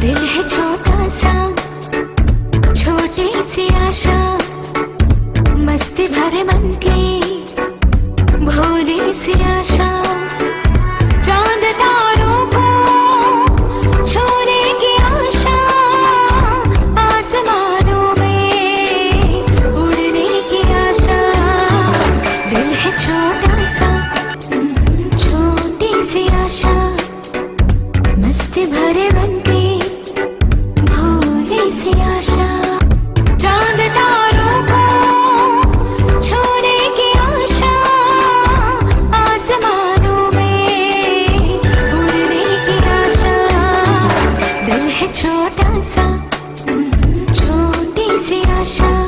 दिल है छोटा सा, छोटी सी आशा, मस्ती भरे मन की भोली सी आशा। चांद तारों को छूने की आशा, आसमानों में उड़ने की आशा। दिल है छोटा सा, छोटी सी आशा, मस्ती भरे मन की भोली सी आशा। चांद तारों को छूने की आशा, आसमानों में उड़ने की आशा। दिल है छोटा सा, छोटी सी आशा।